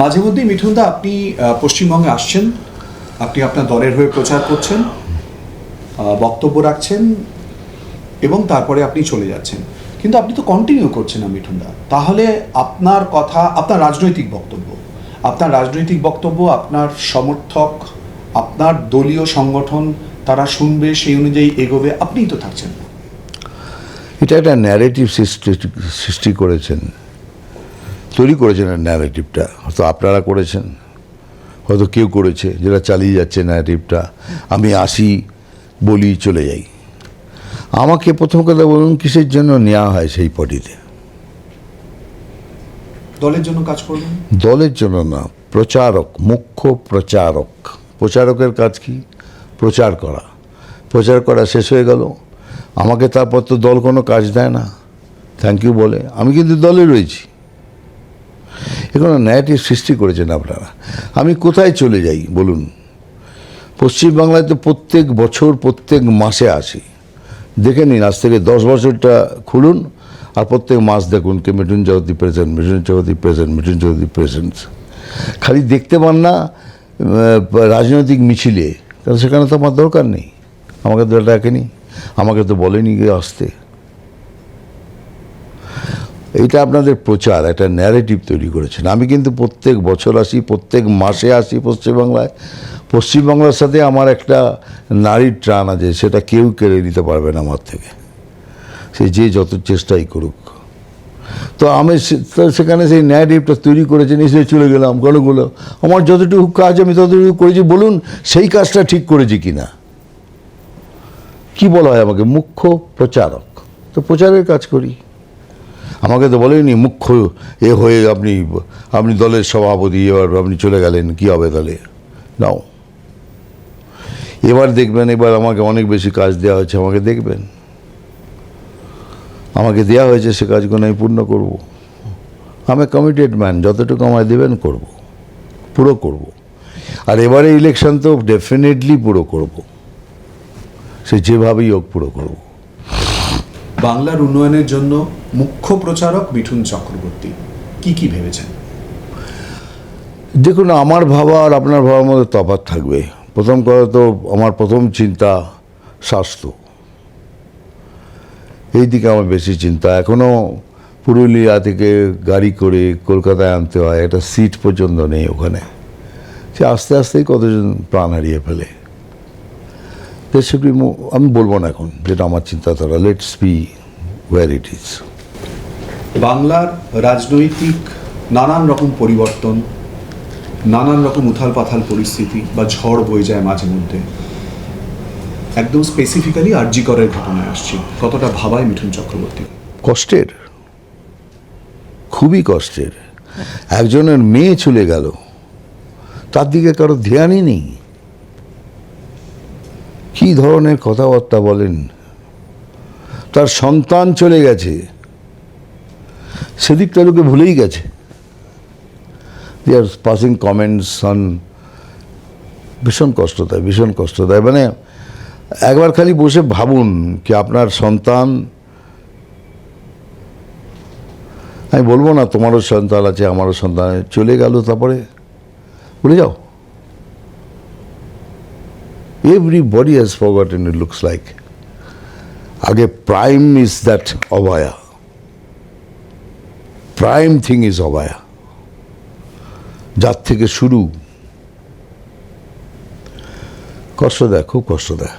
মাঝে মধ্যেই মিঠুনদা আপনি পশ্চিমবঙ্গে আসছেন, আপনি আপনার দলের হয়ে প্রচার করছেন, বক্তব্য রাখছেন এবং তারপরে আপনি চলে যাচ্ছেন, কিন্তু আপনি তো কন্টিনিউ করছেন না মিঠুনদা। তাহলে আপনার কথা, আপনার রাজনৈতিক বক্তব্য আপনার সমর্থক, আপনার দলীয় সংগঠন তারা শুনবে, সেই অনুযায়ী এগোবে, আপনিই তো থাকছেন না। এটা একটা ন্যারেটিভ সৃষ্টি করেছেন, তৈরি করেছেন ন্যারেটিভটা। হয়তো আপনারা করেছেন, হয়তো কেউ করেছে, যেটা চালিয়ে যাচ্ছে ন্যারেটিভটা। আমি আসি, বলি, চলে যাই। আমাকে প্রথম কথা বলুন, কিসের জন্য নেওয়া হয় সেই পার্টিতে? দলের জন্য কাজ করবেন? দলের জন্য না, প্রচারক, মুখ্য প্রচারক। প্রচারকের কাজ কি? প্রচার করা। প্রচার করা শেষ হয়ে গেল, আমাকে তারপর তো দল কোনো কাজ দেয় না, থ্যাংক ইউ বলে। আমি কিন্তু দলে রয়েছি। এখানে ন্যারেটিভ সৃষ্টি করেছেন আপনারা। আমি কোথায় চলে যাই বলুন? পশ্চিমবাংলায় তো প্রত্যেক বছর প্রত্যেক মাসে আসি। দেখে নিন, আজ থেকে 10 বছরটা খুলুন আর প্রত্যেক মাস দেখুন কে Mithun Chowdhury present, Mithun Chowdhury present, Mithun Chowdhury present. খালি দেখতে পান না রাজনৈতিক মিছিলে, কারণ সেখানে তো আমার দরকার নেই। আমাকে তো ডাকেনি, আমাকে তো বলেনি গিয়ে আসতে। এইটা আপনাদের প্রচার, একটা ন্যারেটিভ তৈরি করেছেন। আমি কিন্তু প্রত্যেক বছর আসি, প্রত্যেক মাসে আসি পশ্চিমবাংলায়। পশ্চিমবাংলার সাথে আমার একটা নারীর টান আছে, সেটা কেউ কেড়ে নিতে পারবে না আমার থেকে, সে যে যত চেষ্টাই করুক। তো আমি সেখানে সেই ন্যারেটিভটা তৈরি করেছি, নিশ্চয়ই চলে গেলাম গণগুলো। আমার যতটুকু কাজ আমি ততটুকু করেছি, বলুন সেই কাজটা ঠিক করেছি কি না। কী বলা হয় আমাকে? মুখ্য প্রচারক। তো প্রচারের কাজ করি। আমাকে তো বলেনি মুখ্য এ হয়ে আপনি দলের সভাপতি, এবার আপনি চলে গেলেন, কী হবে তাহলে? নাও, এবার দেখবেন, এবার আমাকে অনেক বেশি কাজ দেওয়া হয়েছে, আমাকে দেখবেন। আমাকে দেওয়া হয়েছে, সে কাজগুলো আমি পূর্ণ করব। আমি কমিটেড ম্যান, যতটুকু আমায় দেবেন করব, পুরো করব। আর এবারে ইলেকশন তো ডেফিনেটলি পুরো করব, সে যেভাবেই হোক পুরো করব। বাংলার উন্নয়নের জন্য মুখ্য প্রচারক মিঠুন চক্রবর্তী কি কি ভেবেছেন? দেখুন, আমার ভাবা আর আপনার ভাবার মধ্যে তফাৎ থাকবে। প্রথম কথা তো আমার প্রথম চিন্তা স্বাস্থ্য, এই দিকে আমার বেশি চিন্তা। এখনও পুরুলিয়া থেকে গাড়ি করে কলকাতায় আনতে হয়, একটা সিট পর্যন্ত নেই ওখানে। সে আস্তে আস্তেই কতজন প্রাণ হারিয়ে ফেলে। আমি বলবো না এখন, যেটা আমার চিন্তাধারা। Let's be aware it is. বাংলার রাজনৈতিক নানান রকম পরিবর্তন, নানান রকম উথাল পাথাল পরিস্থিতি বা ঝড় বয়ে যায় মাঝে মধ্যে। একদম স্পেসিফিক্যালি আরজি করের ঘটনায় আসছি, কতটা ভাবায় মিঠুন চক্রবর্তী? কষ্টের, খুবই কষ্টের। একজনের মেয়ে চলে গেল, তার দিকে কারো ধ্যানই নেই। কি ধরনের কথাবার্তা বলেন! তার সন্তান চলে গেছে, সেদিকটা লোকে ভুলেই গেছে। দে আর পাসিং কমেন্টস অন। ভীষণ কষ্ট দেয়, ভীষণ কষ্ট দেয়। মানে একবার খালি বসে ভাবুন কি আপনার সন্তান, আমি বলবো না তোমারও সন্তান আছে, আমারও সন্তান চলে গেল, তারপরে ভুলে যাও। Everybody has forgotten, it looks like. আগে prime is that Abhaya, prime thing is Abhaya, যার থেকে শুরু। কষ্ট দেয়, খুব কষ্ট দেয়।